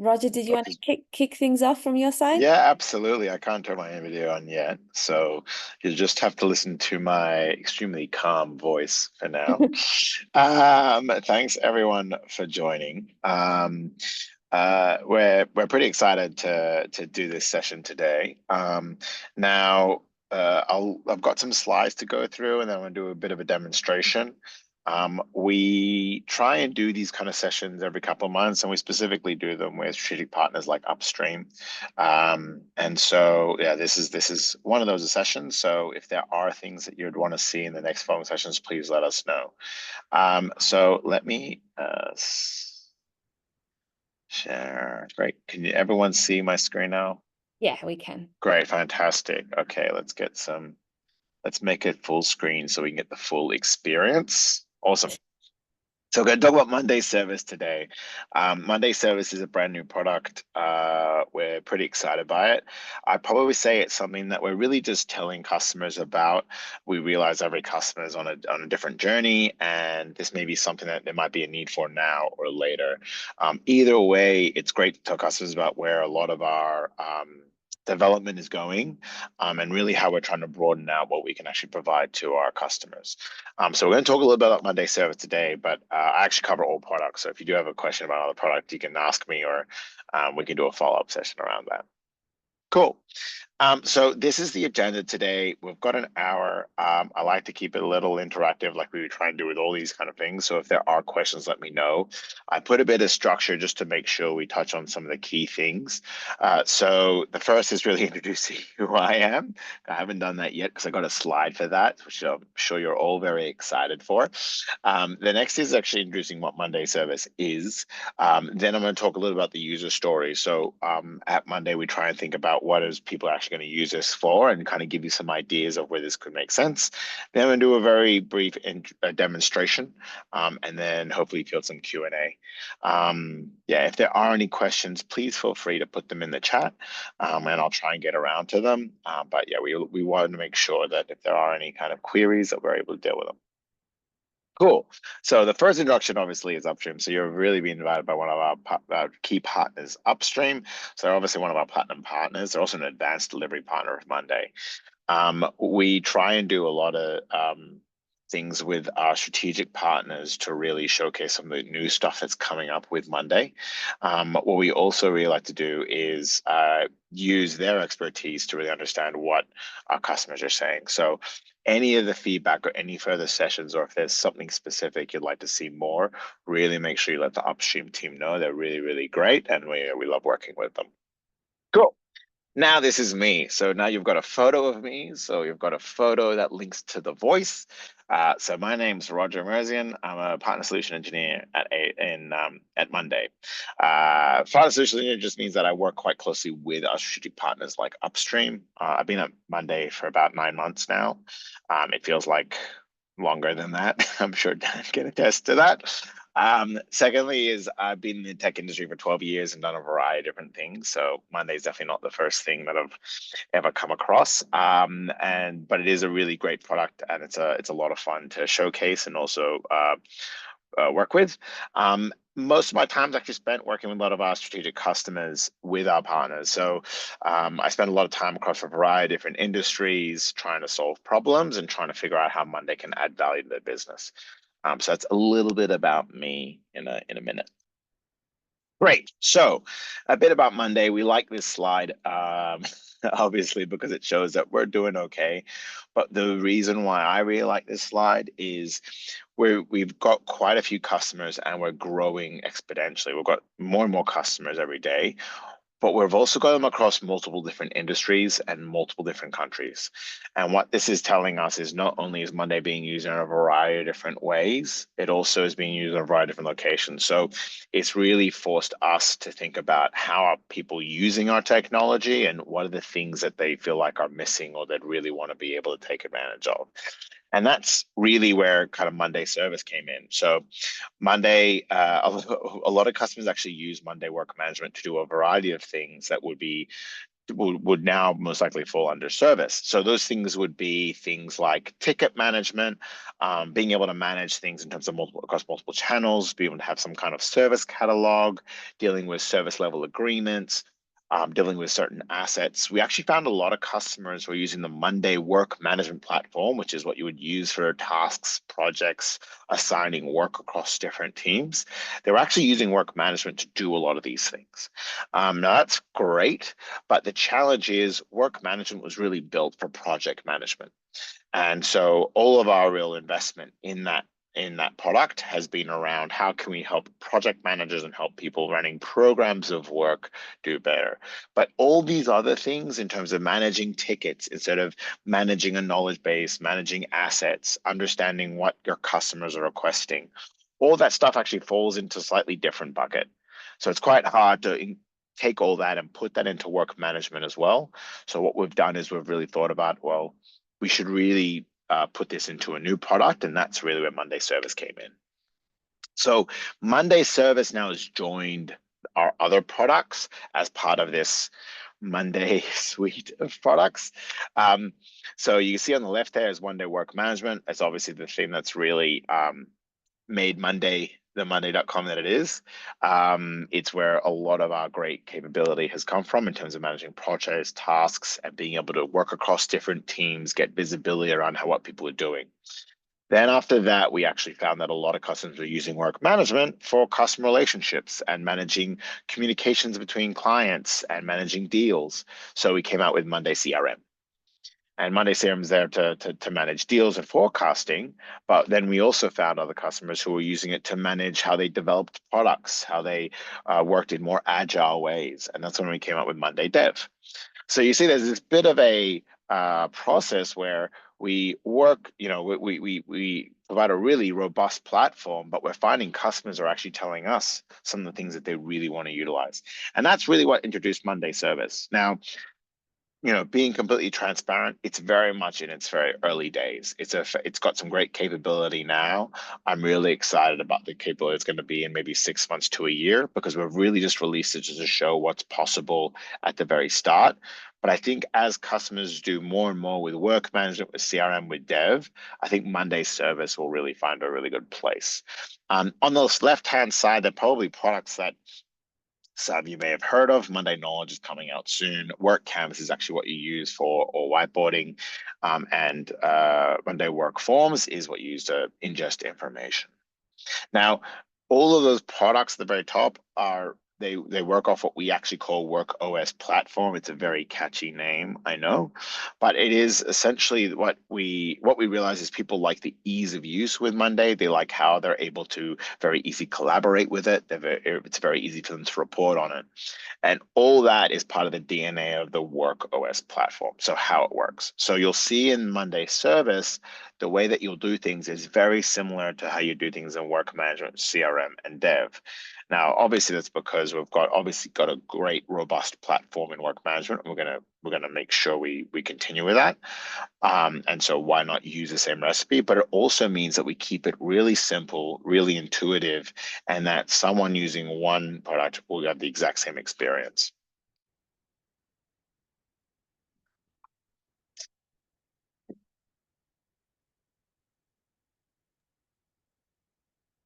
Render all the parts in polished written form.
Roger, did you want to kick things off from your side? Yeah, absolutely. I can't turn my video on yet, so you'll just have to listen to my extremely calm voice for now. Thanks everyone for joining. We're pretty excited to do this session today. Now I've got some slides to go through, and then I'm gonna do a bit of a demonstration. We try and do these kind of sessions every couple of months, and we specifically do them with strategic partners like Upstream. And so, yeah, this is one of those sessions. So if there are things that you'd want to see in the next following sessions, please let us know. So let me share. Great. Can you everyone see my screen now? Yeah, we can. Great, fantastic. Okay, let's make it full screen so we can get the full experience. Awesome. So we're going to talk about Monday Service today. Monday Service is a brand new product. We're pretty excited by it. I'd probably say it's something that we're really just telling customers about. We realize every customer is on a different journey, and this may be something that there might be a need for now or later. Either way, it's great to tell customers about where a lot of our development is going, and really how we're trying to broaden out what we can actually provide to our customers. So we're going to talk a little bit about Monday Service today, but I actually cover all products. So if you do have a question about another product, you can ask me, or we can do a follow-up session around that. Cool. So this is the agenda today. We've got an hour. I like to keep it a little interactive, like we try and do with all these kind of things. So if there are questions, let me know. I put a bit of structure just to make sure we touch on some of the key things. So the first is really introducing who I am. I haven't done that yet because I got a slide for that, which I'm sure you're all very excited for. The next is actually introducing what Monday Service is. Then I'm going to talk a little about the user story. So at Monday, we try and think about what is people actually going to use this for, and kind of give you some ideas of where this could make sense. Then I'm going to do a very brief demonstration, and then hopefully field some Q&A. Yeah, if there are any questions, please feel free to put them in the chat, and I'll try and get around to them. But yeah, we want to make sure that if there are any kind of queries, that we're able to deal with them. Cool. So the first introduction obviously is Upstream. So you're really being invited by one of our key partners, Upstream. So they're obviously one of our platinum partners. They're also an advanced delivery partner of Monday. We try and do a lot of things with our strategic partners to really showcase some of the new stuff that's coming up with Monday. What we also really like to do is use their expertise to really understand what our customers are saying. So any of the feedback or any further sessions, or if there's something specific you'd like to see more, really make sure you let the Upstream team know. They're really, really great, and we love working with them. Cool. Now this is me. So now you've got a photo of me. So you've got a photo that links to the voice. So my name's Roger Merzian. I'm a partner solution engineer at Monday. Partner solution engineer just means that I work quite closely with our strategic partners like Upstream. I've been at Monday for about 9 months now. It feels like longer than that. I'm sure Dan can attest to that. Secondly is I've been in the tech industry for 12 years and done a variety of different things. So Monday is definitely not the first thing that I've ever come across. But it is a really great product, and it's a lot of fun to showcase and also work with. Most of my time is actually spent working with a lot of our strategic customers with our partners. So I spend a lot of time across a variety of different industries trying to solve problems and trying to figure out how Monday can add value to their business. So that's a little bit about me in a minute. Great. So a bit about Monday. We like this slide, obviously, because it shows that we're doing okay. But the reason why I really like this slide is we've got quite a few customers and we're growing exponentially. We've got more and more customers every day. But we've also got them across multiple different industries and multiple different countries. And what this is telling us is not only is Monday being used in a variety of different ways, it also is being used in a variety of different locations. So it's really forced us to think about how are people using our technology and what are the things that they feel like are missing or that really want to be able to take advantage of. And that's really where kind of Monday Service came in. So Monday, a lot of customers actually use Monday Work Management to do a variety of things that would be would now most likely fall under service. So those things would be things like ticket management, being able to manage things in terms of across multiple channels, be able to have some kind of service catalog, dealing with service level agreements, dealing with certain assets. We actually found a lot of customers who are using the Monday work management platform, which is what you would use for tasks, projects, assigning work across different teams. They were actually using work management to do a lot of these things. Now that's great, but the challenge is work management was really built for project management. And so all of our real investment in that product has been around how can we help project managers and help people running programs of work do better. But all these other things in terms of managing tickets, instead of managing a knowledge base, managing assets, understanding what your customers are requesting, all that stuff actually falls into a slightly different bucket. So it's quite hard to take all that and put that into work management as well. So what we've done is we've really thought about, well, we should really put this into a new product, and that's really where Monday Service came in. So Monday Service now has joined our other products as part of this Monday suite of products. So you can see on the left there is Monday Work Management. It's obviously the thing that's really made Monday the monday.com that it is. It's where a lot of our great capability has come from in terms of managing projects, tasks, and being able to work across different teams, get visibility around what people are doing. Then after that, we actually found that a lot of customers are using work management for customer relationships and managing communications between clients and managing deals. So we came out with Monday CRM. And Monday CRM is there to manage deals and forecasting, but then we also found other customers who were using it to manage how they developed products, how they worked in more agile ways, and that's when we came up with Monday Dev. So you see, there's this bit of a process where we work, we provide a really robust platform, but we're finding customers are actually telling us some of the things that they really want to utilize, and that's really what introduced Monday Service. Now, being completely transparent, it's very much in its very early days. It's got some great capability now. I'm really excited about the capability it's going to be in maybe 6 months to a year, because we've really just released it just to show what's possible at the very start. But I think as customers do more and more with work management, with CRM, with dev, I think Monday Service will really find a really good place. On the left-hand side, there are probably products that some you may have heard of. Monday Knowledge is coming out soon. Work Canvas is actually what you use for whiteboarding, and Monday Work Forms is what you use to ingest information. Now, all of those products at the very top are they work off what we actually call Work OS platform. It's a very catchy name, I know, but it is essentially what we realize is people like the ease of use with Monday. They like how they're able to very easy collaborate with it. It's very easy for them to report on it. And all that is part of the DNA of the Work OS platform. So how it works. So you'll see in Monday Service, the way that you'll do things is very similar to how you do things in work management, CRM, and dev. Now, obviously, that's because we've got a great, robust platform in work management. And we're gonna make sure we continue with that. And so why not use the same recipe? But it also means that we keep it really simple, really intuitive, and that someone using one product will have the exact same experience.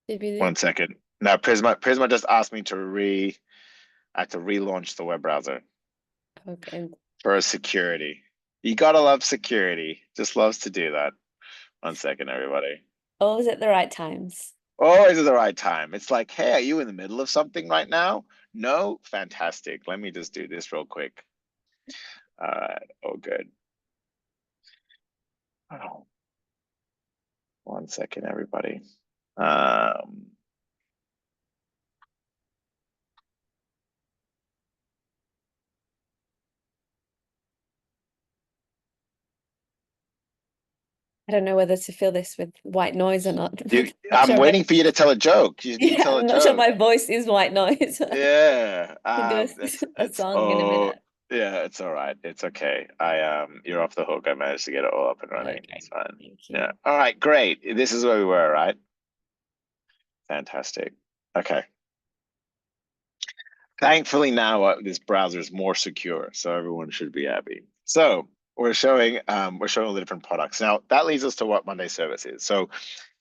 One second. Now, Prisma just asked me to relaunch the web browser. Okay. For security. You gotta love security. Just loves to do that. 1 second, everybody. Always at the right times. Always at the right time. It's like, hey, are you in the middle of something right now? No? Fantastic. Let me just do this real quick. All right. Oh, good. Oh. 1 second, everybody. I don't know whether to fill this with white noise or not. I'm waiting for you to tell a joke. You need to tell a I'm joke. not sure my voice is white noise. Yeah. Can do a song in a minute. Yeah, it's all right. It's okay. You're off the hook. I managed to get it all up and running. Okay. It's fine. Thank you. Yeah. All right, great. This is where we were, right? Fantastic. Okay. Thankfully now this browser is more secure, so everyone should be happy. So we're showing all the different products. Now that leads us to what Monday Service is. So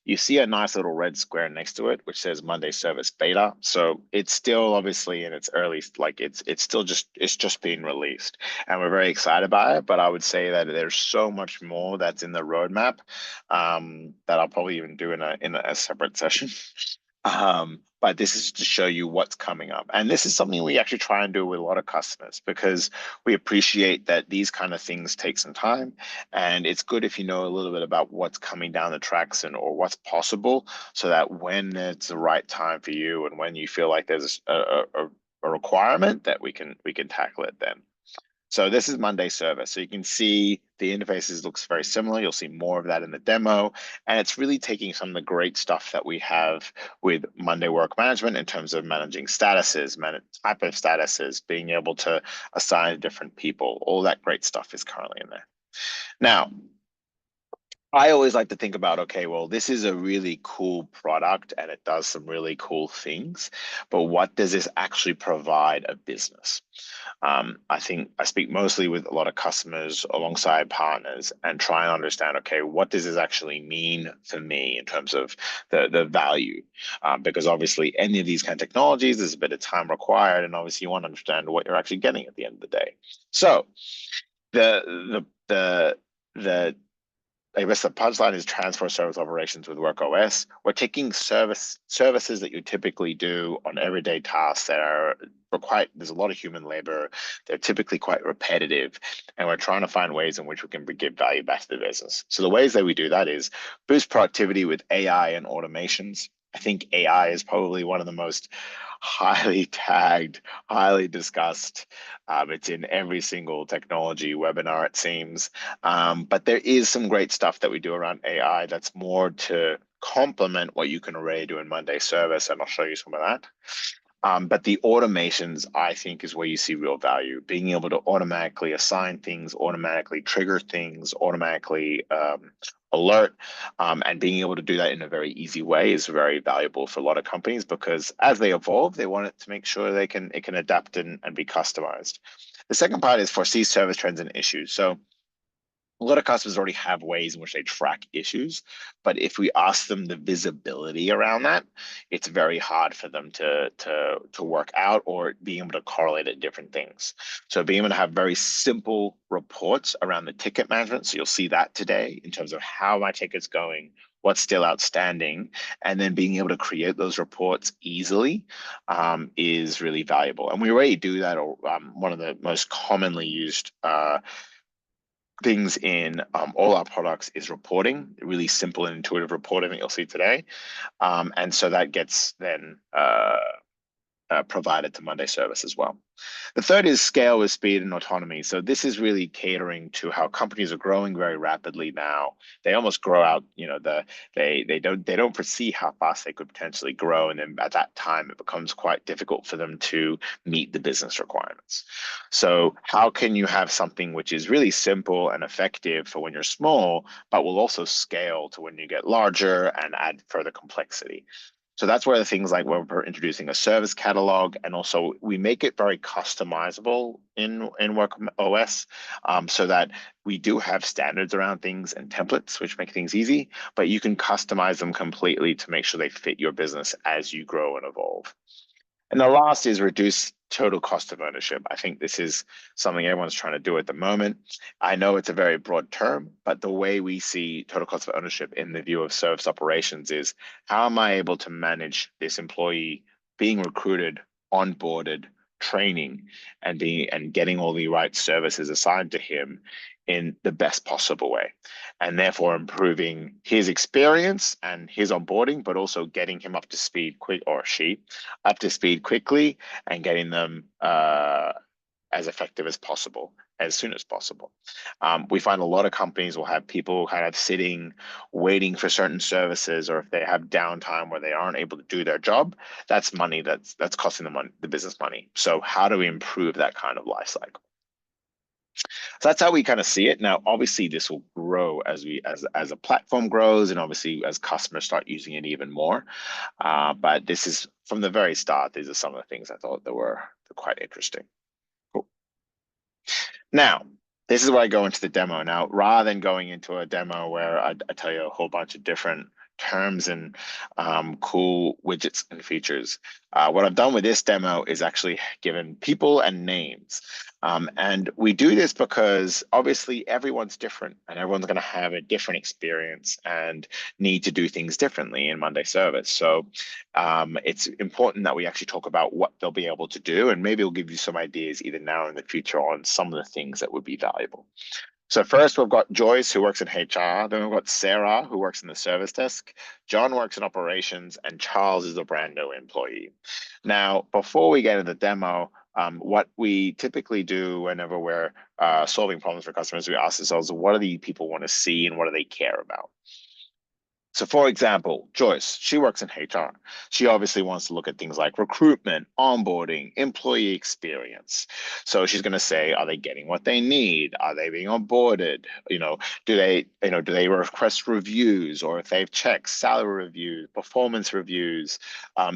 you see a nice little red square next to it, which says Monday Service Beta. So it's still obviously in its early, like it's still it's just being released, and we're very excited by it. But I would say that there's so much more that's in the roadmap that I'll probably even do in a separate session. But this is to show you what's coming up. And this is something we actually try and do with a lot of customers because we appreciate that these kind of things take some time. And it's good if you know a little bit about what's coming down the tracks and or what's possible so that when it's the right time for you and when you feel like there's a requirement that we can tackle it then. So this is Monday Service. So you can see the interfaces looks very similar. You'll see more of that in the demo. And it's really taking some of the great stuff that we have with Monday Work Management in terms of managing statuses, type of statuses, being able to assign different people. All that great stuff is currently in there. Now, I always like to think about, okay, well, this is a really cool product and it does some really cool things, but what does this actually provide a business? I think I speak mostly with a lot of customers alongside partners and try and understand, okay, what does this actually mean for me in terms of the value? Because obviously any of these kind of technologies, there's a bit of time required, and obviously you want to understand what you're actually getting at the end of the day. So the I guess the punchline is transfer service operations with Work OS. We're taking services that you typically do on everyday tasks that are quite, there's a lot of human labor. They're typically quite repetitive, and we're trying to find ways in which we can give value back to the business. So the ways that we do that is boost productivity with AI and automations. I think AI is probably one of the most highly tagged, highly discussed. It's in every single technology webinar, it seems. But there is some great stuff that we do around AI that's more to complement what you can already do in Monday Service, and I'll show you some of that. But the automations, I think, is where you see real value. Being able to automatically assign things, automatically trigger things, automatically alert, and being able to do that in a very easy way is very valuable for a lot of companies because as they evolve, they want it to make sure it can adapt and be customized. The second part is foresee service trends and issues. So a lot of customers already have ways in which they track issues, but if we ask them the visibility around that, it's very hard for them to work out or being able to correlate at different things. So being able to have very simple reports around the ticket management. So you'll see that today in terms of how my ticket's going, what's still outstanding, and then being able to create those reports easily is really valuable. And we already do that. One of the most commonly used things in all our products is reporting, really simple and intuitive reporting that you'll see today. And so that gets then provided to Monday Service as well. The third is scale with speed and autonomy. So this is really catering to how companies are growing very rapidly now. They almost grow out, they don't foresee how fast they could potentially grow, and then at that time it becomes quite difficult for them to meet the business requirements. So how can you have something which is really simple and effective for when you're small, but will also scale to when you get larger and add further complexity? So that's where the things like when we're introducing a service catalog, and also we make it very customizable in Work OS, so that we do have standards around things and templates, which make things easy, but you can customize them completely to make sure they fit your business as you grow and evolve. And the last is reduce total cost of ownership. I think this is something everyone's trying to do at the moment. I know it's a very broad term, but the way we see total cost of ownership in the view of service operations is how am I able to manage this employee being recruited, onboarded, training, and getting all the right services assigned to him in the best possible way, and therefore improving his experience and his onboarding, but also getting him up to speed quick, or she up to speed quickly, and getting them as effective as possible as soon as possible. We find a lot of companies will have people kind of sitting, waiting for certain services, or if they have downtime where they aren't able to do their job, that's money that's costing the business money. So how do we improve that kind of life cycle? So that's how we kind of see it. Now, obviously, this will grow as as a platform grows, and obviously as customers start using it even more. But this is from the very start. These are some of the things I thought that were quite interesting. Cool. Now, this is where I go into the demo. Now, rather than going into a demo where I tell you a whole bunch of different terms and cool widgets and features, what I've done with this demo is actually given people and names. And we do this because obviously everyone's different and everyone's going to have a different experience and need to do things differently in Monday service. So it's important that we actually talk about what they'll be able to do, and maybe we'll give you some ideas either now or in the future on some of the things that would be valuable. So first we've got Joyce, who works in HR. Then we've got Sarah, who works in the service desk. John works in operations, and Charles is a brand new employee. Now, before we get into the demo, what we typically do whenever we're solving problems for customers, we ask ourselves, what do the people want to see and what do they care about? So for example, Joyce, she works in HR. She obviously wants to look at things like recruitment, onboarding, employee experience. So she's going to say, are they getting what they need? Are they being onboarded? Do they request reviews, or if they've checked salary reviews, performance reviews,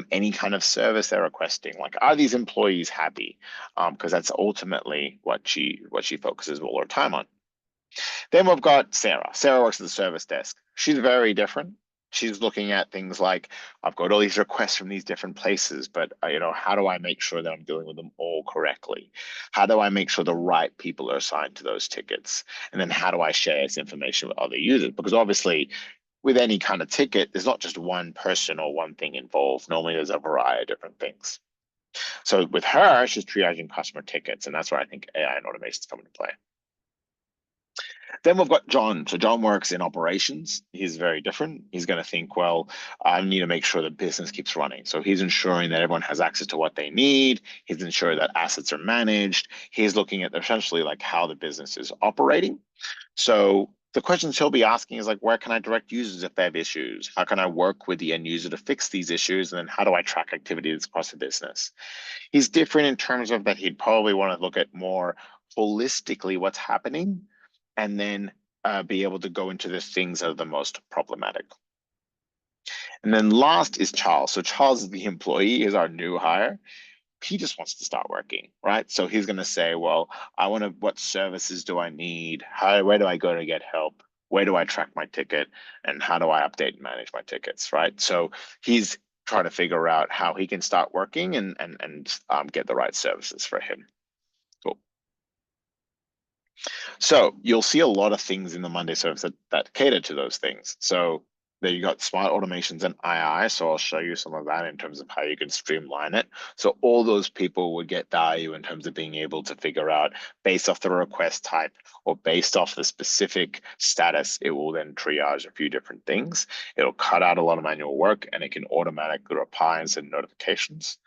any kind of service they're requesting? Like, are these employees happy? Because that's ultimately what she focuses all her time on. Then we've got Sarah. Sarah works at the service desk. She's very different. She's looking at things like, I've got all these requests from these different places, but how do I make sure that I'm dealing with them all correctly? How do I make sure the right people are assigned to those tickets? And then how do I share this information with other users? Because obviously, with any kind of ticket, there's not just one person or one thing involved. Normally, there's a variety of different things. So with her, she's triaging customer tickets, and that's where I think AI and automation is coming to play. Then we've got John. So John works in operations. He's very different. He's going to think, well, I need to make sure the business keeps running. So he's ensuring that everyone has access to what they need. He's ensuring that assets are managed. He's looking at essentially like how the business is operating. So the questions he'll be asking is like, where can I direct users if they have issues? How can I work with the end user to fix these issues? And then how do I track activities across the business? He's different in terms of that he'd probably want to look at more holistically what's happening, and then be able to go into the things that are the most problematic. And then last is Charles. So Charles is the employee, is our new hire. He just wants to start working, right? So he's going to say, well, what services do I need? Where do I go to get help? Where do I track my ticket? And how do I update and manage my tickets, right? So he's trying to figure out how he can start working and get the right services for him. Cool. So you'll see a lot of things in the Monday service that cater to those things. So there you got smart automations and AI. So I'll show you some of that in terms of how you can streamline it. So all those people would get value in terms of being able to figure out based off the request type or based off the specific status, it will then triage a few different things. It'll cut out a lot of manual work and it can automatically reply and send notifications.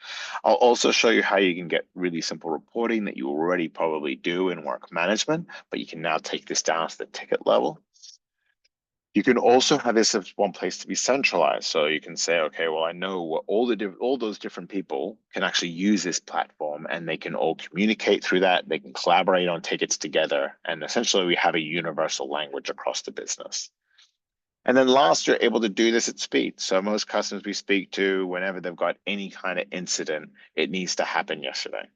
I'll also show you how you can get really simple reporting that you already probably do in work management, but you can now take this down to the ticket level. You can also have this as one place to be centralized. So you can say, okay, well, I know what all those different people can actually use this platform and they can all communicate through that. They can collaborate on tickets together. And essentially we have a universal language across the business. And then last, you're able to do this at speed. So most customers we speak to, whenever they've got any kind of incident, it needs to happen yesterday.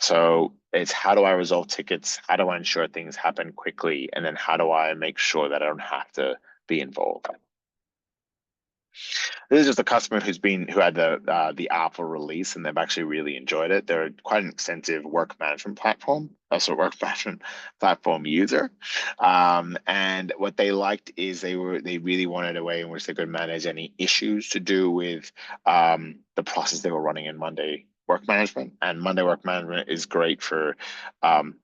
So it's how do I resolve tickets? How do I ensure things happen quickly? And then how do I make sure that I don't have to be involved? This is just a customer who had the alpha release and they've actually really enjoyed it. They're quite an extensive work management platform, also work management platform user. And what they liked is they really wanted a way in which they could manage any issues to do with the process they were running in Monday work management. And Monday work management is great for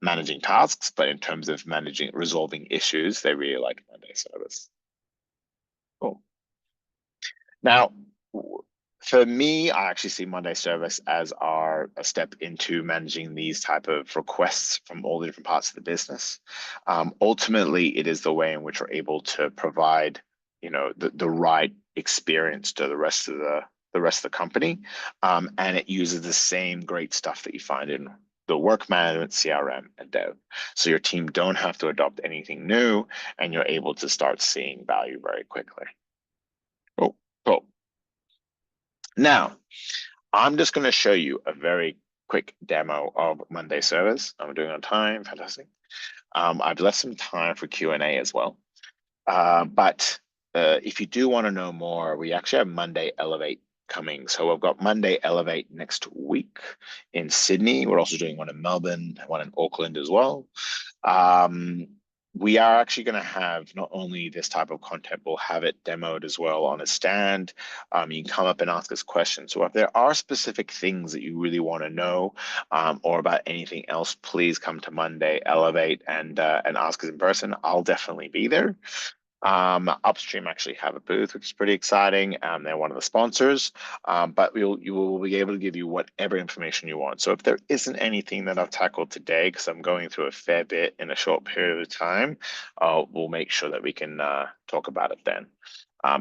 managing tasks, but in terms of resolving issues, they really like Monday service. Cool. Now, for me, I actually see Monday service as a step into managing these type of requests from all the different parts of the business. Ultimately, it is the way in which we're able to provide, the right experience to the rest of the company, and it uses the same great stuff that you find in the work management, CRM, and dev. So your team don't have to adopt anything new, and you're able to start seeing value very quickly. Oh, cool. Now, I'm just going to show you a very quick demo of Monday Service. I'm doing on time, fantastic. I've left some time for Q&A as well. But if you do want to know more, we actually have Monday Elevate coming. So we've got Monday Elevate next week in Sydney. We're also doing one in Melbourne, one in Auckland as well. We are actually going to have not only this type of content, we'll have it demoed as well on a stand. You can come up and ask us questions. So if there are specific things that you really want to know or about anything else, please come to Monday Elevate and ask us in person. I'll definitely be there. Upstream actually have a booth, which is pretty exciting. They're one of the sponsors, but you will be able to give you whatever information you want. So if there isn't anything that I've tackled today, because I'm going through a fair bit in a short period of time, we'll make sure that we can talk about it then.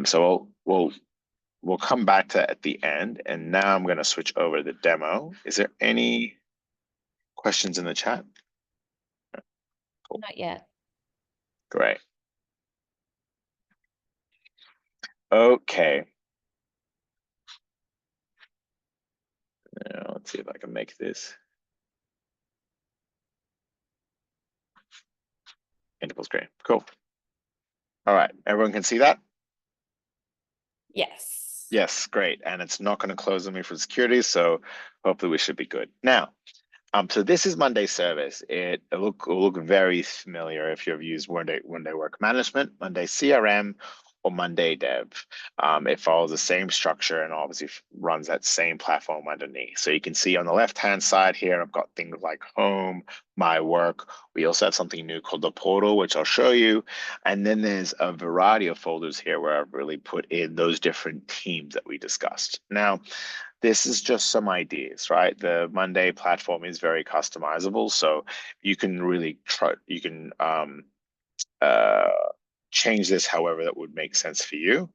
So we'll come back to at the end, and now I'm going to switch over to the demo. Is there any questions in the chat? Cool. Not yet. Great. Okay. Now, let's see if I can make this. Interval screen. Cool. All right. Everyone can see that? Yes. Yes, great. And it's not going to close on me for security, so hopefully we should be good. Now, so this is Monday Service. It will look very familiar if you've used Monday Work Management, Monday CRM, or Monday Dev. It follows the same structure and obviously runs that same platform underneath. So you can see on the left-hand side here, I've got things like Home, My Work. We also have something new called the Portal, which I'll show you. And then there's a variety of folders here where I've really put in those different teams that we discussed. Now, this is just some ideas, right? The Monday platform is very customizable, so you can really change this however that would make sense for you.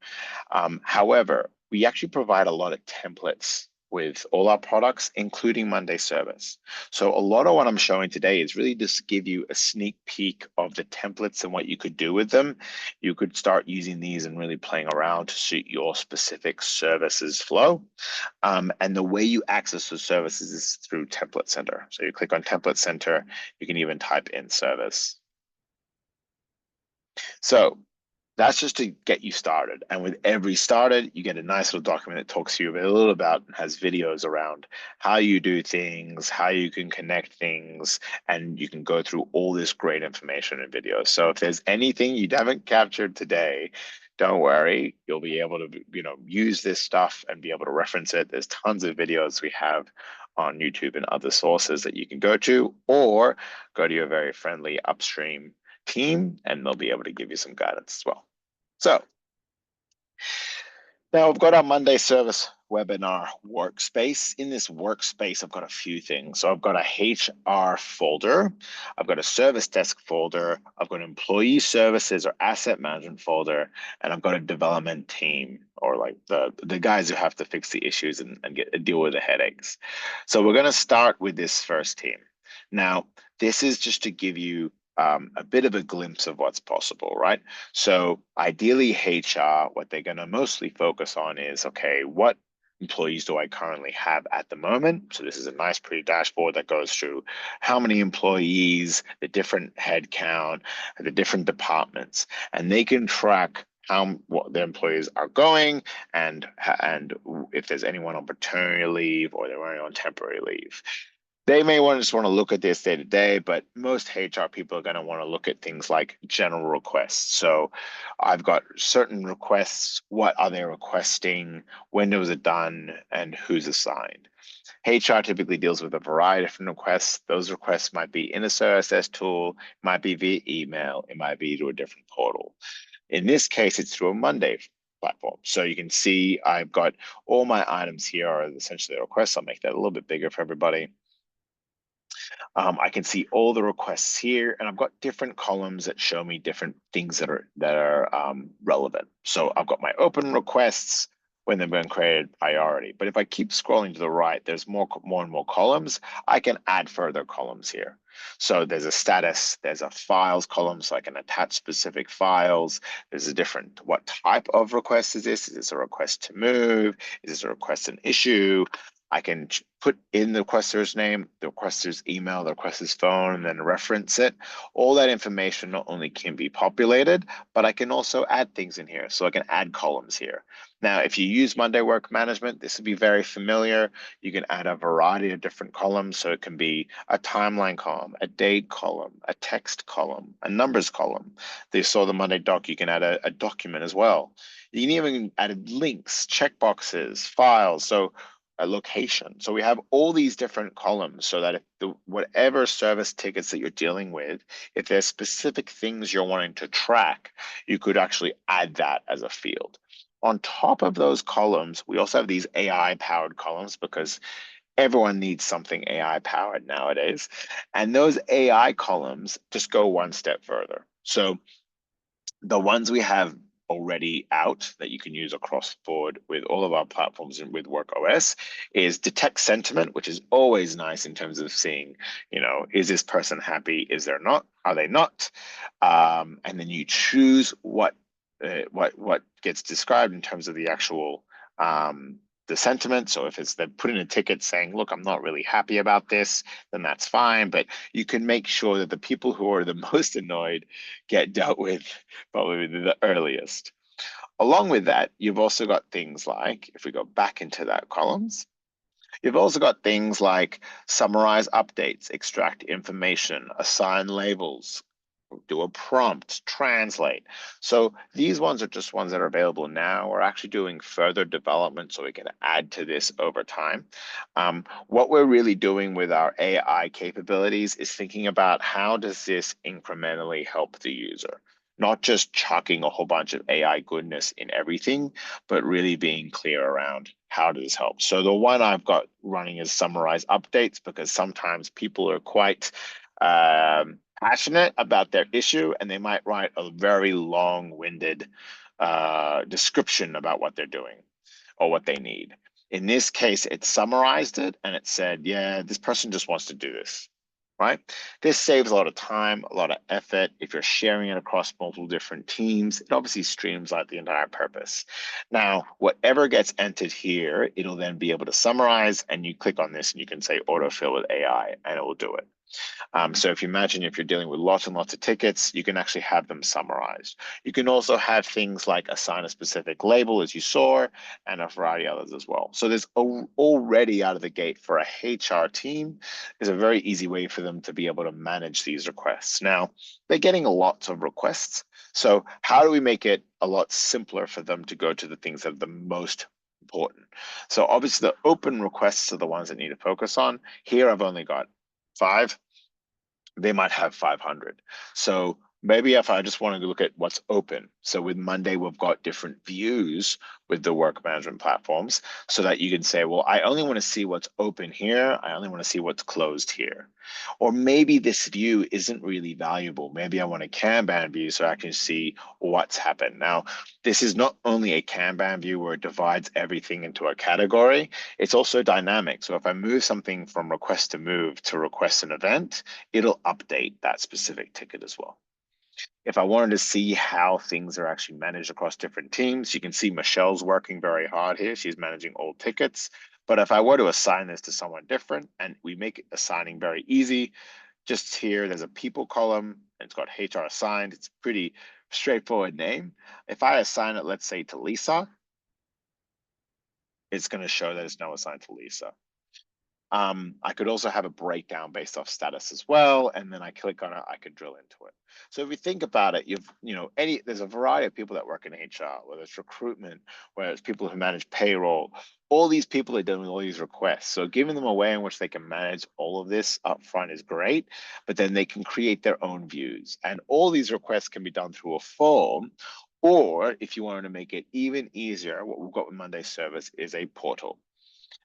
However, we actually provide a lot of templates with all our products, including Monday Service. So a lot of what I'm showing today is really just to give you a sneak peek of the templates and what you could do with them. You could start using these and really playing around to suit your specific services flow. And the way you access the services is through Template Center. So you click on Template Center, you can even type in service. So that's just to get you started. And with every started, you get a nice little document that talks to you a little about and has videos around how you do things, how you can connect things, and you can go through all this great information in videos. So if there's anything you haven't captured today, don't worry, you'll be able to, use this stuff and be able to reference it. There's tons of videos we have on YouTube and other sources that you can go to, or go to your very friendly Upstream team and they'll be able to give you some guidance as well. So now we've got our Monday Service webinar workspace. In this workspace, I've got a few things. So I've got a HR folder, I've got a service desk folder, I've got employee services or asset management folder, and I've got a development team, or like the guys who have to fix the issues and deal with the headaches. So we're going to start with this first team. Now, this is just to give you a bit of a glimpse of what's possible, right? So ideally HR, what they're going to mostly focus on is, okay, what employees do I currently have at the moment? So this is a nice pretty dashboard that goes through how many employees, the different head count, the different departments, and they can track what their employees are going and if there's anyone on paternity leave or they're on temporary leave. They may just want to look at this day to day, but most HR people are going to want to look at things like general requests. So I've got certain requests. What are they requesting? When was it done? And who's assigned? HR typically deals with a variety of different requests. Those requests might be in a CSS tool, might be via email, it might be to a different portal. In this case, it's through a Monday platform. So you can see I've got all my items here are essentially the requests. I'll make that a little bit bigger for everybody. I can see all the requests here, and I've got different columns that show me different things that are relevant. So I've got my open requests, when they've been created priority. But if I keep scrolling to the right, there's more and more columns. I can add further columns here. So there's a status, there's a files column, so I can attach specific files. There's a different, what type of request is this? Is this a request to move? Is this a request an issue? I can put in the requester's name, the requester's email, the requester's phone, and then reference it. All that information not only can be populated, but I can also add things in here. So I can add columns here. Now, if you use Monday Work Management, this will be very familiar. You can add a variety of different columns. So it can be a timeline column, a date column, a text column, a numbers column. They saw the Monday doc, you can add a document as well. You can even add links, checkboxes, files. So a location. So we have all these different columns so that if whatever service tickets that you're dealing with, if there's specific things you're wanting to track, you could actually add that as a field. On top of those columns, we also have these AI powered columns because everyone needs something AI powered nowadays. And those AI columns just go one step further. So the ones we have already out that you can use across the board with all of our platforms and with Work OS is detect sentiment, which is always nice in terms of seeing, is this person happy? Is there not? Are they not? And then you choose what gets described in terms of the actual the sentiment. So if it's they put in a ticket saying, look, I'm not really happy about this, then that's fine. But you can make sure that the people who are the most annoyed get dealt with probably the earliest. Along with that, you've also got things like, if we go back into that columns, you've also got things like summarize updates, extract information, assign labels, do a prompt, translate. So these ones are just ones that are available now. We're actually doing further development so we can add to this over time. What we're really doing with our AI capabilities is thinking about how does this incrementally help the user? Not just chucking a whole bunch of AI goodness in everything, but really being clear around how does this help. So the one I've got running is summarize updates because sometimes people are quite passionate about their issue and they might write a very long-winded description about what they're doing or what they need. In this case, it summarized it and it said, yeah, this person just wants to do this, right? This saves a lot of time, a lot of effort. If you're sharing it across multiple different teams, it obviously streamlines the entire purpose. Now, whatever gets entered here, it'll then be able to summarize, and you click on this and you can say autofill with AI and it will do it. So if you imagine if you're dealing with lots and lots of tickets, you can actually have them summarized. You can also have things like assign a specific label, as you saw, and a variety of others as well. So there's already out of the gate for a HR team, is a very easy way for them to be able to manage these requests. Now, they're getting lots of requests. So how do we make it a lot simpler for them to go to the things that are the most important? So obviously the open requests are the ones that need to focus on. Here I've only got 5. They might have 500. So maybe if I just want to look at what's open. So with Monday, we've got different views with the work management platforms so that you can say, well, I only want to see what's open here. I only want to see what's closed here. Or maybe this view isn't really valuable. Maybe I want a Kanban view so I can see what's happened. Now, this is not only a Kanban view where it divides everything into a category, it's also dynamic. So if I move something from request to move to request an event, it'll update that specific ticket as well. If I wanted to see how things are actually managed across different teams, you can see Michelle's working very hard here. She's managing all tickets. But if I were to assign this to someone different, and we make assigning very easy, just here, there's a people column, and it's got HR assigned. It's a pretty straightforward name. If I assign it, let's say to Lisa, it's going to show that it's now assigned to Lisa. I could also have a breakdown based off status as well, and then I click on it, I could drill into it. So if you think about it, there's a variety of people that work in HR, whether it's recruitment, whether it's people who manage payroll, all these people are dealing with all these requests. So giving them a way in which they can manage all of this up front is great, but then they can create their own views. And all these requests can be done through a form, or if you wanted to make it even easier, what we've got with Monday Service is a portal.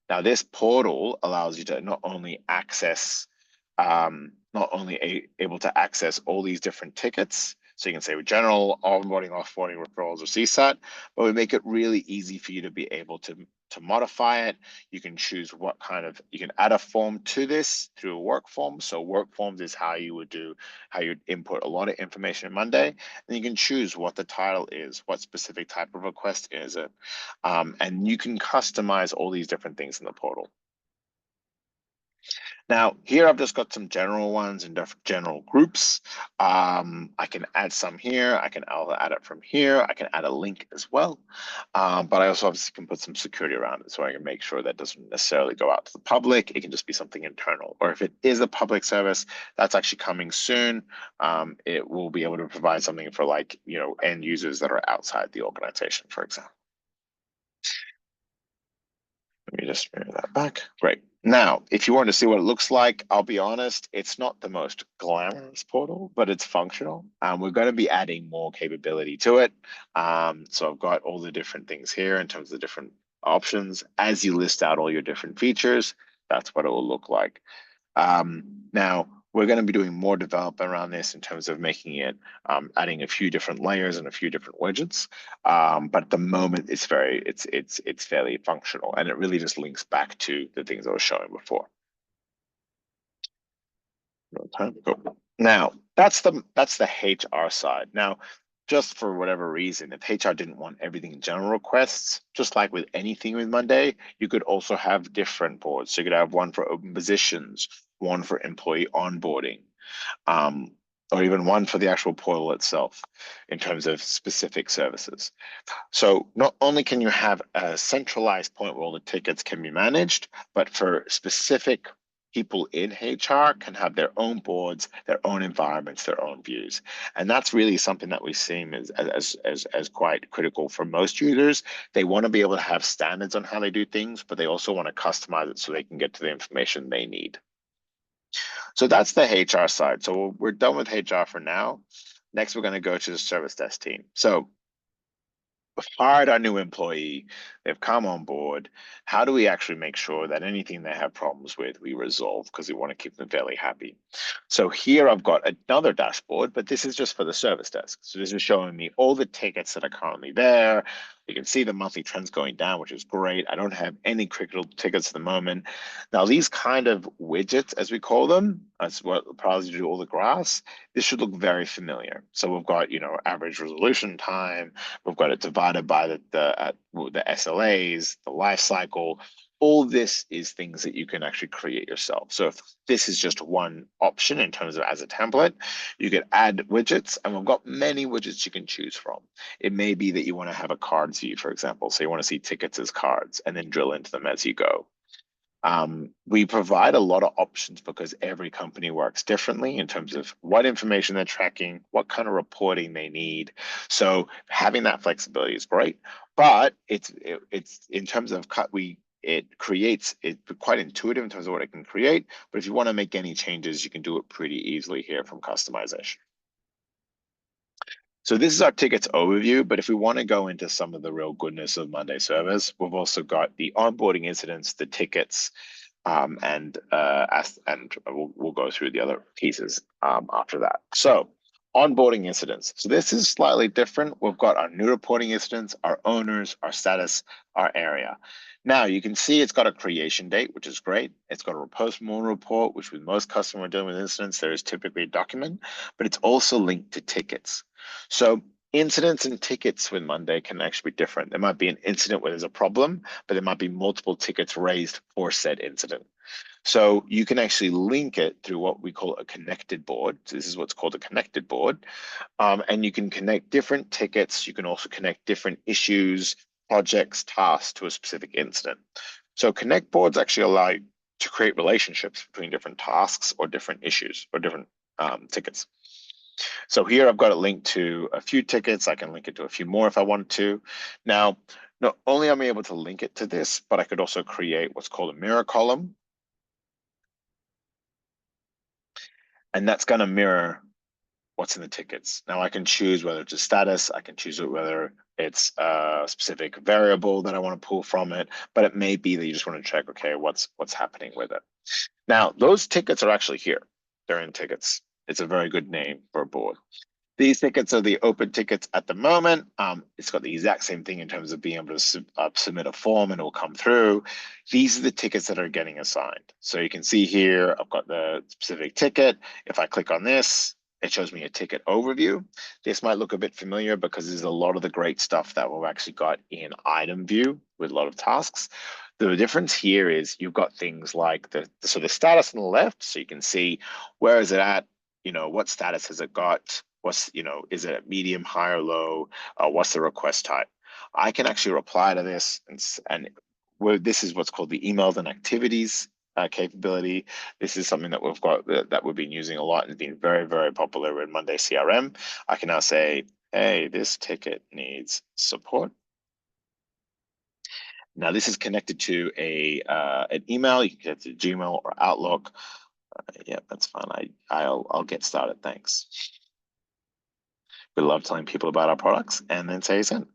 Now, this portal allows you to not only access, able to access all these different tickets. So you can say with general, onboarding, offboarding, referrals, or CSAT, but we make it really easy for you to be able to modify it. You can choose what kind of, you can add a form to this through a work form. So work forms is how you would input a lot of information in Monday. And you can choose what the title is, what specific type of request is it. And you can customize all these different things in the portal. Now, here I've just got some general ones in different general groups. I can add some here. I can add it from here. I can add a link as well. But I also obviously can put some security around it so I can make sure that doesn't necessarily go out to the public. It can just be something internal. Or if it is a public service, that's actually coming soon. It will be able to provide something for end users that are outside the organization, for example. Let me just mirror that back. Great. Now, if you want to see what it looks like, I'll be honest, it's not the most glamorous portal, but it's functional. We're going to be adding more capability to it. So I've got all the different things here in terms of the different options. As you list out all your different features, that's what it will look like. Now, we're going to be doing more development around this in terms of making it, adding a few different layers and a few different widgets. But at the moment, it's fairly functional, and it really just links back to the things I was showing before. Now, that's the HR side. Now, just for whatever reason, if HR didn't want everything in general requests, just like with anything with Monday, you could also have different boards. So you could have one for open positions, one for employee onboarding, or even one for the actual portal itself in terms of specific services. So not only can you have a centralized point where all the tickets can be managed, but for specific people in HR can have their own boards, their own environments, their own views. And that's really something that we've seen as quite critical for most users. They want to be able to have standards on how they do things, but they also want to customize it so they can get to the information they need. So that's the HR side. So we're done with HR for now. Next, we're going to go to the service desk team. So we've hired our new employee, they've come on board. How do we actually make sure that anything they have problems with, we resolve, because we want to keep them fairly happy? So here I've got another dashboard, but this is just for the service desk. So this is showing me all the tickets that are currently there. You can see the monthly trends going down, which is great. I don't have any critical tickets at the moment. Now, these kind of widgets, as we call them, that's what allows you to do all the graphs, this should look very familiar. So we've got, average resolution time, we've got it divided by the SLAs, the life cycle. All this is things that you can actually create yourself. So if this is just one option in terms of as a template, you can add widgets, and we've got many widgets you can choose from. It may be that you want to have a cards view, for example. So you want to see tickets as cards and then drill into them as you go. We provide a lot of options because every company works differently in terms of what information they're tracking, what kind of reporting they need. So having that flexibility is great, but it's in terms of it creates it quite intuitive in terms of what it can create. But if you want to make any changes, you can do it pretty easily here from customization. So this is our tickets overview, but if we want to go into some of the real goodness of Monday service, we've also got the onboarding incidents, the tickets, and we'll go through the other pieces after that. So onboarding incidents. So this is slightly different. We've got our new reporting incidents, our owners, our status, our area. Now you can see it's got a creation date, which is great. It's got a postmortem report, which with most customers dealing with incidents, there is typically a document, but it's also linked to tickets. So incidents and tickets with Monday can actually be different. There might be an incident where there's a problem, but there might be multiple tickets raised for said incident. So you can actually link it through what we call a connected board. So this is what's called a connected board. And you can connect different tickets. You can also connect different issues, projects, tasks to a specific incident. So connect boards actually allow you to create relationships between different tasks or different issues or different tickets. So here I've got it linked to a few tickets. I can link it to a few more if I want to. Now, not only am I able to link it to this, but I could also create what's called a mirror column. And that's going to mirror what's in the tickets. Now I can choose whether it's a status, I can choose whether it's a specific variable that I want to pull from it, but it may be that you just want to check, okay, what's happening with it. Now, those tickets are actually here. They're in tickets. It's a very good name for a board. These tickets are the open tickets at the moment. It's got the exact same thing in terms of being able to submit a form and it will come through. These are the tickets that are getting assigned. So you can see here, I've got the specific ticket. If I click on this, it shows me a ticket overview. This might look a bit familiar because there's a lot of the great stuff that we've actually got in item view with a lot of tasks. The difference here is you've got things like the status on the left, so you can see where is it at, what status has it got, what's, is it medium, high, or low, what's the request type. I can actually reply to this and this is what's called the emails and activities capability. This is something that we've got that we've been using a lot and been very, very popular in Monday CRM. I can now say, hey, this ticket needs support. Now this is connected to an email. You can get to Gmail or Outlook. Yeah, that's fine. I'll get started. Thanks. We love telling people about our products and then say send.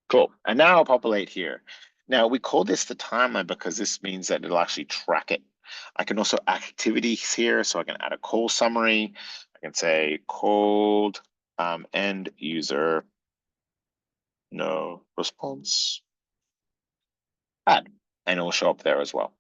Cool. And now I'll populate here. Now we call this the timeline because this means that it'll actually track it. I can also add activities here, so I can add a call summary. I can say called end user, no response, add, and it will show up there as well.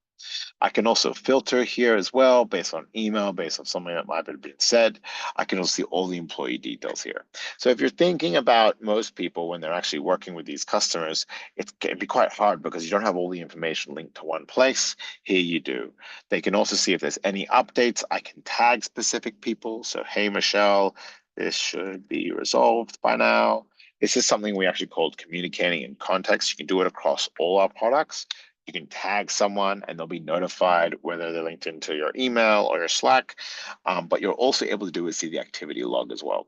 I can also filter here as well based on email, based on something that might have been said. I can also see all the employee details here. So if you're thinking about most people when they're actually working with these customers, it can be quite hard because you don't have all the information linked to one place. Here you do. They can also see if there's any updates. I can tag specific people. So, hey, Michelle, this should be resolved by now. This is something we actually called communicating in context. You can do it across all our products. You can tag someone and they'll be notified whether they're linked into your email or your Slack. But you're also able to do is see the activity log as well.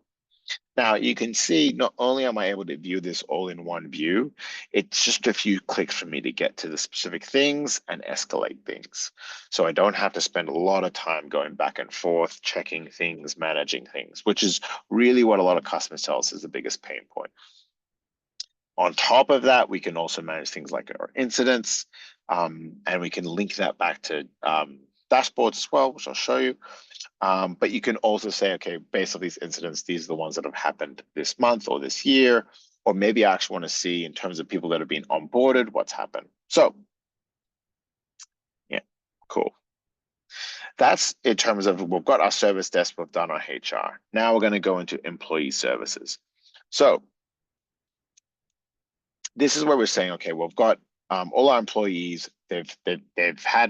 Now you can see not only am I able to view this all in one view, it's just a few clicks for me to get to the specific things and escalate things. So I don't have to spend a lot of time going back and forth, checking things, managing things, which is really what a lot of customers tell us is the biggest pain point. On top of that, we can also manage things like our incidents, and we can link that back to dashboards as well, which I'll show you. But you can also say, okay, based on these incidents, these are the ones that have happened this month or this year, or maybe I actually want to see in terms of people that have been onboarded, what's happened. So, yeah, cool. That's in terms of we've got our service desk, we've done our HR. Now we're going to go into employee services. So this is where we're saying, okay, we've got all our employees. They've had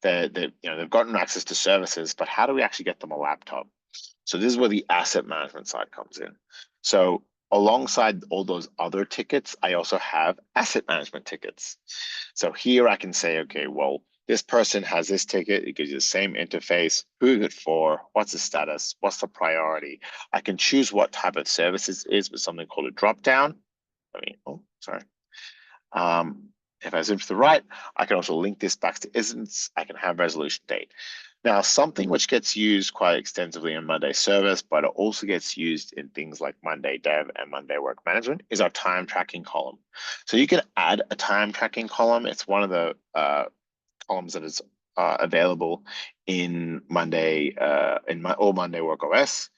they've gotten access to services, but how do we actually get them a laptop? So this is where the asset management side comes in. So alongside all those other tickets, I also have asset management tickets. So here I can say, okay, well, this person has this ticket. It gives you the same interface. Who is it for? What's the status? What's the priority? I can choose what type of services it is with something called a drop down. Sorry. If I zoom to the right, I can also link this back to incidents. I can have resolution date. Now, something which gets used quite extensively in Monday Service, but it also gets used in things like Monday Dev and Monday Work Management is our time tracking column. So you can add a time tracking column. It's one of the columns that is available in Monday, all Monday Work OS.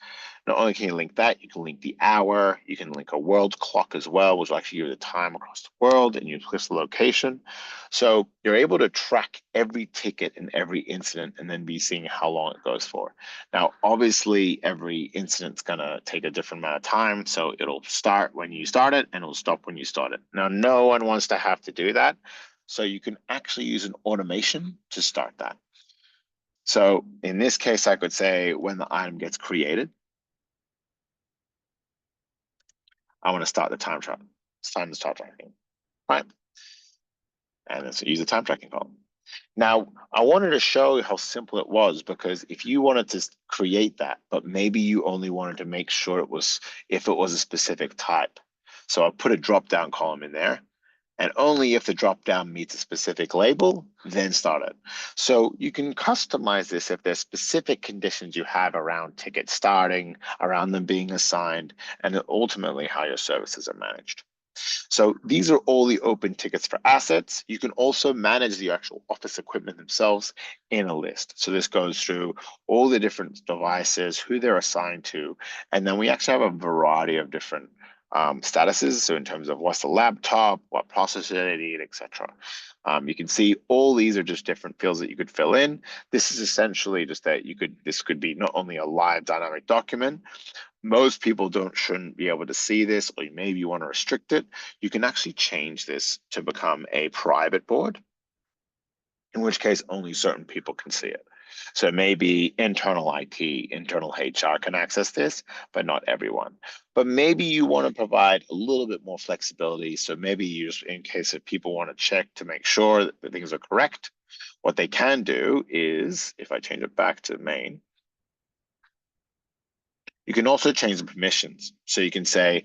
Not only can you link that, you can link the hour, you can link a world clock as well, which will actually give you the time across the world, and you click the location. So you're able to track every ticket and every incident and then be seeing how long it goes for. Now, obviously, every incident's gonna take a different amount of time, so it'll start when you start it and it'll stop when you start it. Now, no one wants to have to do that, so you can actually use an automation to start that. So in this case, I could say when the item gets created, I want to start the time track. It's time to start tracking, right? And then so use the time tracking column. Now, I wanted to show how simple it was because if you wanted to create that, but maybe you only wanted to make sure it was if it was a specific type. So I'll put a drop-down column in there. And only if the drop-down meets a specific label, then start it. So you can customize this if there's specific conditions you have around tickets starting, around them being assigned, and ultimately how your services are managed. So these are all the open tickets for assets. You can also manage the actual office equipment themselves in a list. So this goes through all the different devices, who they're assigned to, and then we actually have a variety of different statuses. So in terms of what's the laptop, what processor they need, etc. You can see all these are just different fields that you could fill in. This is essentially just that this could be not only a live dynamic document. Most people shouldn't be able to see this, or maybe you want to restrict it. You can actually change this to become a private board, in which case only certain people can see it. So maybe internal IT, internal HR can access this, but not everyone. But maybe you want to provide a little bit more flexibility. So maybe you just, in case if people want to check to make sure that things are correct, what they can do is, if I change it back to main, you can also change the permissions. So you can say,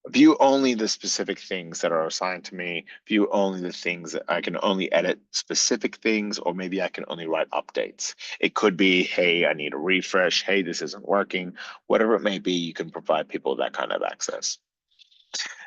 view only the specific things that are assigned to me, view only the things that I can only edit specific things, or maybe I can only write updates. It could be, hey, I need a refresh. Hey, this isn't working. Whatever it may be, you can provide people that kind of access.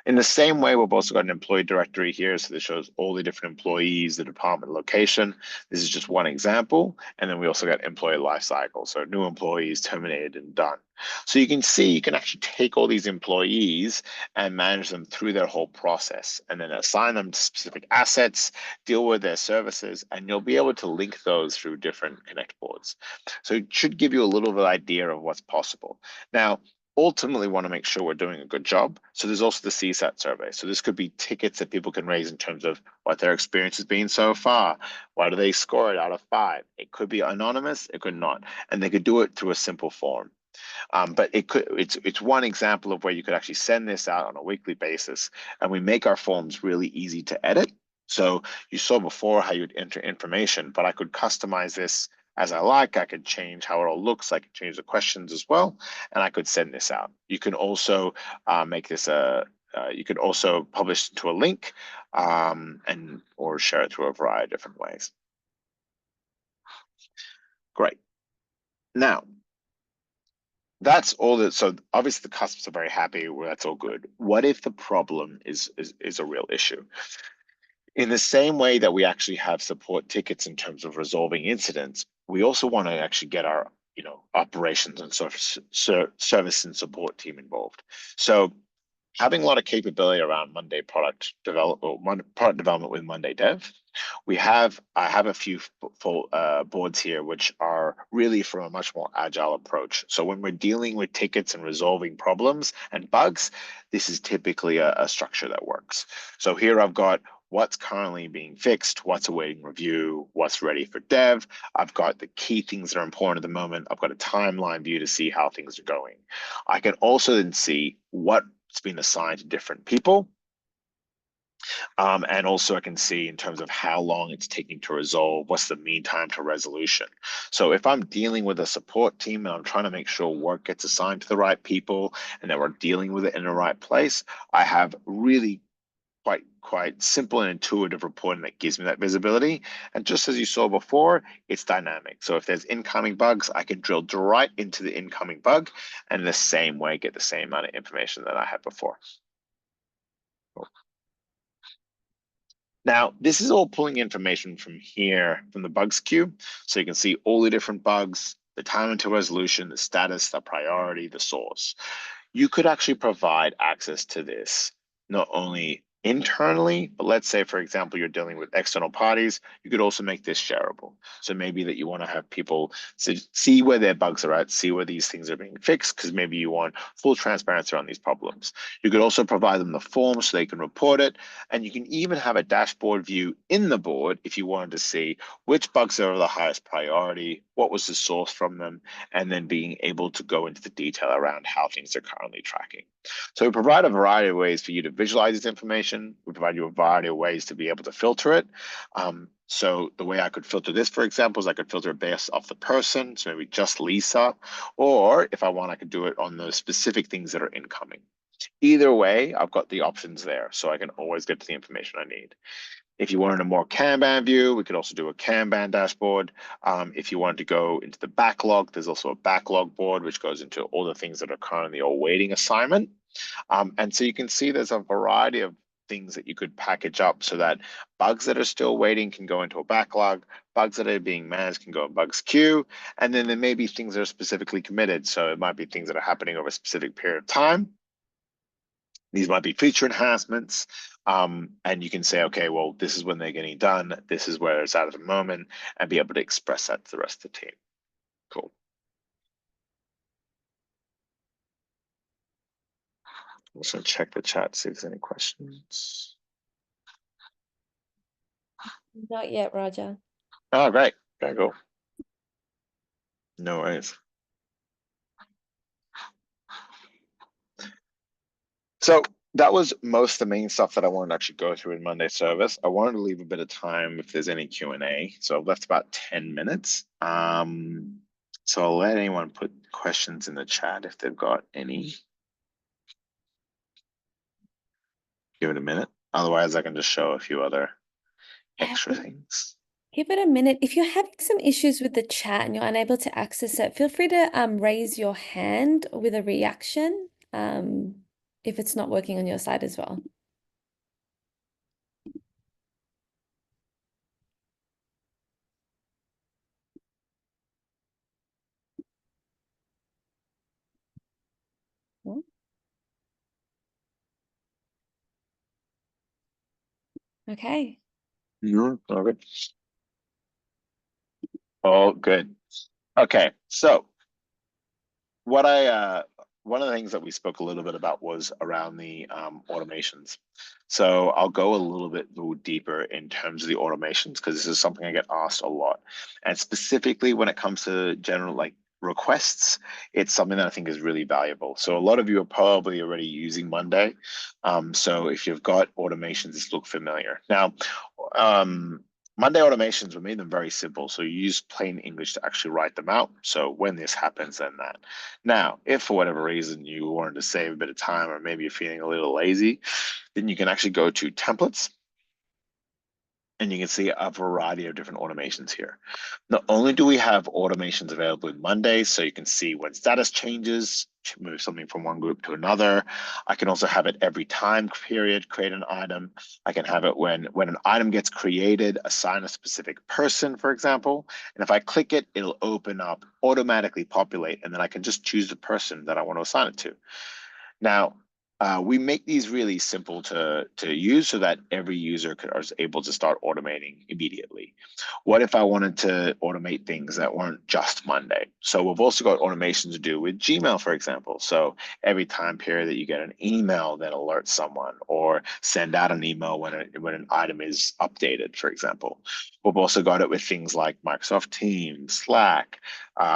In the same way, we've also got an employee directory here. So this shows all the different employees, the department location. This is just one example. And then we also got employee lifecycle. So new employees terminated and done. So you can see, you can actually take all these employees and manage them through their whole process, and then assign them to specific assets, deal with their services, and you'll be able to link those through different connect boards. So it should give you a little bit of idea of what's possible. Now, ultimately want to make sure we're doing a good job. So there's also the CSAT survey. So this could be tickets that people can raise in terms of what their experience has been so far. Why do they score it out of 5? It could be anonymous, it could not. And they could do it through a simple form. But it's one example of where you could actually send this out on a weekly basis, and we make our forms really easy to edit. So you saw before how you'd enter information, but I could customize this as I like. I could change how it all looks. I could change the questions as well, and I could send this out. You can also make this you could also publish to a link and or share it through a variety of different ways. Great. Now, that's all that. So obviously the customers are very happy. Well, that's all good. What if the problem is a real issue? In the same way that we actually have support tickets in terms of resolving incidents, we also want to actually get our operations and service and support team involved. So having a lot of capability around Monday product development with Monday Dev. I have a few full boards here, which are really from a much more agile approach. So when we're dealing with tickets and resolving problems and bugs, this is typically a structure that works. So here I've got what's currently being fixed, what's awaiting review, what's ready for dev. I've got the key things that are important at the moment. I've got a timeline view to see how things are going. I can also then see what's been assigned to different people. And also I can see in terms of how long it's taking to resolve, what's the mean time to resolution. So if I'm dealing with a support team and I'm trying to make sure work gets assigned to the right people and that we're dealing with it in the right place, I have really quite simple and intuitive reporting that gives me that visibility. And just as you saw before, it's dynamic. So if there's incoming bugs, I can drill right into the incoming bug and in the same way get the same amount of information that I had before. Now, this is all pulling information from here, from the bugs queue. So you can see all the different bugs, the time until resolution, the status, the priority, the source. You could actually provide access to this not only internally, but let's say, for example, you're dealing with external parties, you could also make this shareable. So maybe that you want to have people see where their bugs are at, see where these things are being fixed, because maybe you want full transparency on these problems. You could also provide them the form so they can report it. And you can even have a dashboard view in the board if you wanted to see which bugs are the highest priority, what was the source from them, and then being able to go into the detail around how things are currently tracking. So we provide a variety of ways for you to visualize this information. We provide you a variety of ways to be able to filter it. So the way I could filter this, for example, is I could filter it based off the person, so maybe just Lisa, or if I want, I could do it on the specific things that are incoming. Either way, I've got the options there, so I can always get to the information I need. If you wanted a more Kanban view, we could also do a Kanban dashboard. If you wanted to go into the backlog, there's also a backlog board, which goes into all the things that are currently awaiting assignment. And so you can see there's a variety of things that you could package up so that bugs that are still waiting can go into a backlog, bugs that are being managed can go in bugs queue, and then there may be things that are specifically committed. So it might be things that are happening over a specific period of time. These might be feature enhancements. And you can say, okay, well, this is when they're getting done. This is where it's at the moment, and be able to express that to the rest of the team. Cool. I'm just gonna check the chat, see if there's any questions. Not yet, Roger. Oh, great. Okay, cool. No worries. So that was most of the main stuff that I wanted to actually go through in Monday service. I wanted to leave a bit of time if there's any Q&A. So I've left about 10 minutes. So I'll let anyone put questions in the chat if they've got any. Give it a minute. Otherwise, I can just show a few other extra things. Give it a minute. If you're having some issues with the chat and you're unable to access it, feel free to raise your hand with a reaction if it's not working on your side as well. Okay. All good. Oh, good. Okay, so what one of the things that we spoke a little bit about was around the automations. So I'll go a little bit deeper in terms of the automations because this is something I get asked a lot, and specifically when it comes to general like requests, it's something that I think is really valuable. So a lot of you are probably already using Monday. So if you've got automations, this look familiar. Now, Monday automations, we made them very simple. So you use plain English to actually write them out. So when this happens, then that. Now, if for whatever reason you wanted to save a bit of time or maybe you're feeling a little lazy, then you can actually go to templates and you can see a variety of different automations here. Not only do we have automations available in Monday, so you can see when status changes, move something from one group to another. I can also have it every time period, create an item. I can have it when an item gets created, assign a specific person, for example. And if I click it, it'll open up, automatically populate, and then I can just choose the person that I want to assign it to. Now, we make these really simple to use so that every user is able to start automating immediately. What if I wanted to automate things that weren't just Monday? So we've also got automations to do with Gmail, for example. So every time period that you get an email that alerts someone or send out an email when an item is updated, for example. We've also got it with things like Microsoft Teams, Slack.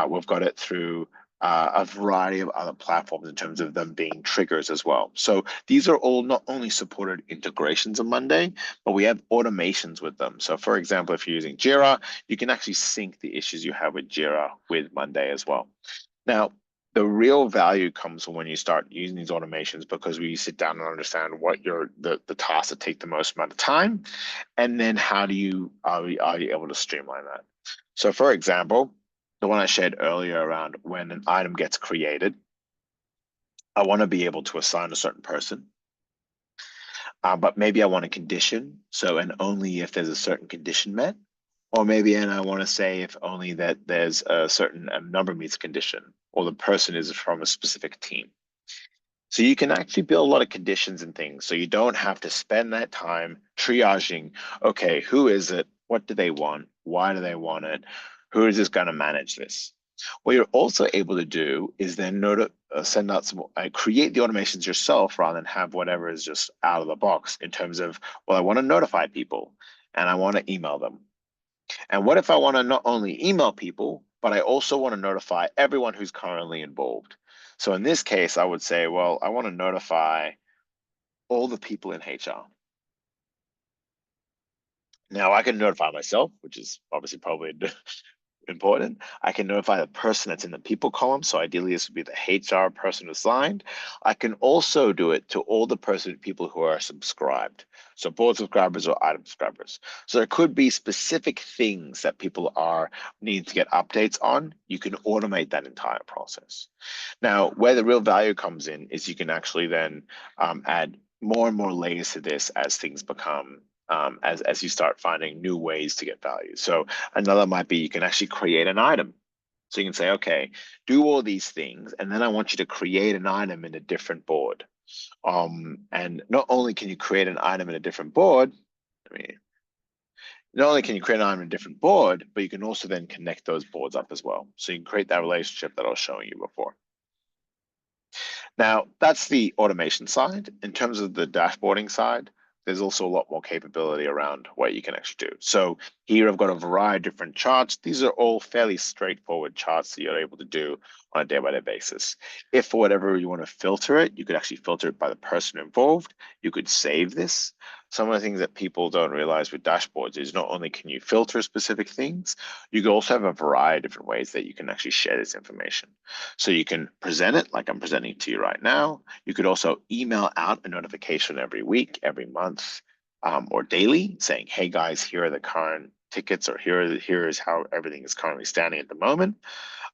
We've got it through a variety of other platforms in terms of them being triggers as well. So these are all not only supported integrations on Monday, but we have automations with them. So for example, if you're using Jira, you can actually sync the issues you have with Jira with Monday as well. Now, the real value comes when you start using these automations because we sit down and understand what the tasks that take the most amount of time, and then how do you are you able to streamline that? So for example, the one I shared earlier around when an item gets created, I want to be able to assign a certain person, but maybe I want a condition. So, and only if there's a certain condition met, or maybe, and I want to say if only that there's a certain number meets condition, or the person is from a specific team. So you can actually build a lot of conditions and things. So you don't have to spend that time triaging, okay, who is it? What do they want? Why do they want it? Who is this going to manage this? What you're also able to do is then send out some, create the automations yourself rather than have whatever is just out of the box in terms of, well, I want to notify people and I want to email them. And what if I want to not only email people, but I also want to notify everyone who's currently involved? So in this case, I would say, well, I want to notify all the people in HR. Now I can notify myself, which is obviously probably important. I can notify the person that's in the people column. So ideally this would be the HR person assigned. I can also do it to all the people who are subscribed. So board subscribers or item subscribers. So there could be specific things that people need to get updates on. You can automate that entire process. Now, where the real value comes in is you can actually then add more and more layers to this as things become as you start finding new ways to get value. So another might be you can actually create an item. So you can say, okay, do all these things, and then I want you to create an item in a different board. And not only can you create an item in a different board, I mean, not only can you create an item in a different board, but you can also then connect those boards up as well. So you can create that relationship that I was showing you before. Now, that's the automation side. In terms of the dashboarding side, there's also a lot more capability around what you can actually do. So here I've got a variety of different charts. These are all fairly straightforward charts that you're able to do on a day-by-day basis. If for whatever you want to filter it, you could actually filter it by the person involved. You could save this. Some of the things that people don't realize with dashboards is not only can you filter specific things, you can also have a variety of different ways that you can actually share this information. So you can present it like I'm presenting to you right now. You could also email out a notification every week, every month, or daily saying, hey guys, here are the current tickets, or here is how everything is currently standing at the moment.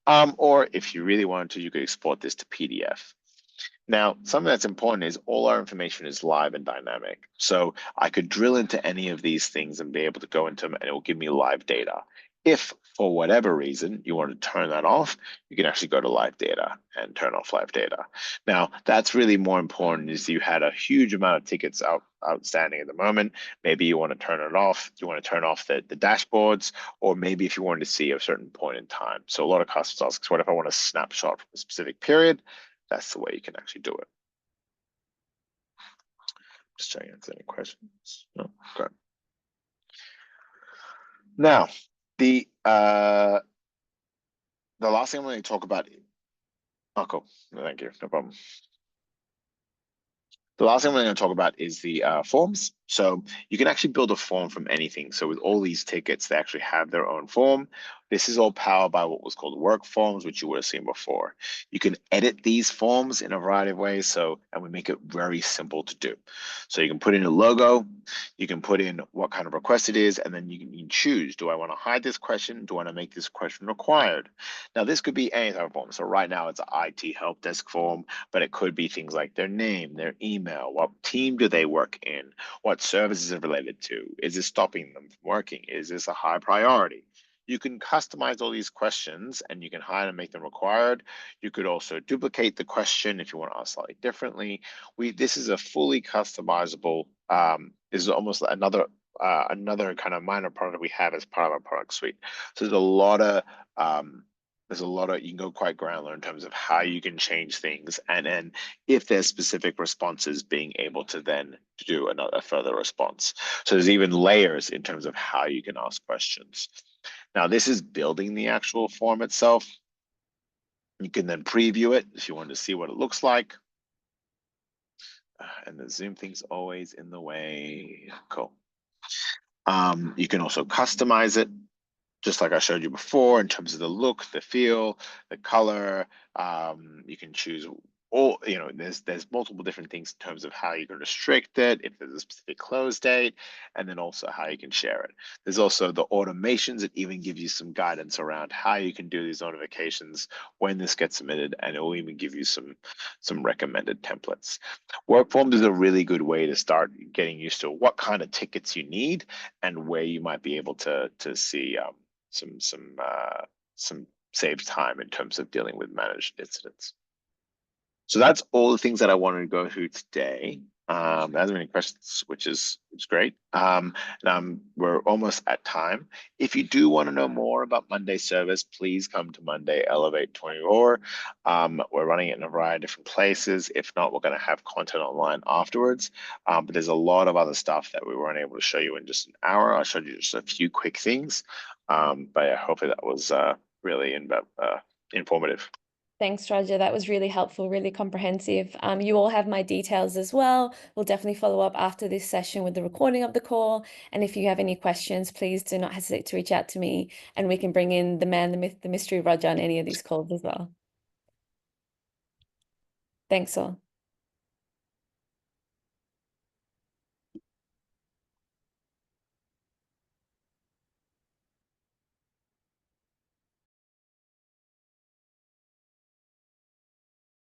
Or if you really wanted to, you could export this to PDF. Now, something that's important is all our information is live and dynamic. So I could drill into any of these things and be able to go into them, and it will give me live data. If for whatever reason you want to turn that off, you can actually go to live data and turn off live data. Now, that's really more important is you had a huge amount of tickets outstanding at the moment. Maybe you want to turn it off. You want to turn off the dashboards, or maybe if you wanted to see a certain point in time. So a lot of customers ask, what if I want a snapshot from a specific period? That's the way you can actually do it. Just checking if there's any questions. No, okay. Now, the last thing I'm going to talk about. Oh, cool. Thank you. No problem. The last thing we're going to talk about is the forms. So you can actually build a form from anything. So with all these tickets, they actually have their own form. This is all powered by what was called work forms, which you would have seen before. You can edit these forms in a variety of ways. And we make it very simple to do. So you can put in a logo, you can put in what kind of request it is, and then you can choose, do I want to hide this question? Do I want to make this question required? Now, this could be any type of form. So right now it's an IT help desk form, but it could be things like their name, their email, what team do they work in, what services are related to, is this stopping them from working, is this a high priority? You can customize all these questions and you can hide and make them required. You could also duplicate the question if you want to ask slightly differently. This is a fully customizable, this is almost another kind of minor product we have as part of our product suite. So there's a lot of, you can go quite granular in terms of how you can change things, and then if there's specific responses, being able to then do a further response. So there's even layers in terms of how you can ask questions. Now, this is building the actual form itself. You can then preview it if you want to see what it looks like. And the Zoom thing's always in the way. Cool. You can also customize it, just like I showed you before, in terms of the look, the feel, the color. You can choose all, there's multiple different things in terms of how you can restrict it, if there's a specific close date, and then also how you can share it. There's also the automations that even give you some guidance around how you can do these notifications when this gets submitted, and it will even give you some recommended templates. Workforms is a really good way to start getting used to what kind of tickets you need and where you might be able to see some saved time in terms of dealing with managed incidents. So that's all the things that I wanted to go through today. There's any questions, which is great. We're almost at time. If you do want to know more about Monday service, please come to Monday Elevate 24. We're running it in a variety of different places. If not, we're going to have content online afterwards. But there's a lot of other stuff that we weren't able to show you in just an hour. I showed you just a few quick things. But yeah, hopefully that was really informative. Thanks, Roger. That was really helpful, really comprehensive. You all have my details as well. We'll definitely follow up after this session with the recording of the call. And if you have any questions, please do not hesitate to reach out to me, and we can bring in the man, the myth, the mystery Roger on any of these calls as well. Thanks all.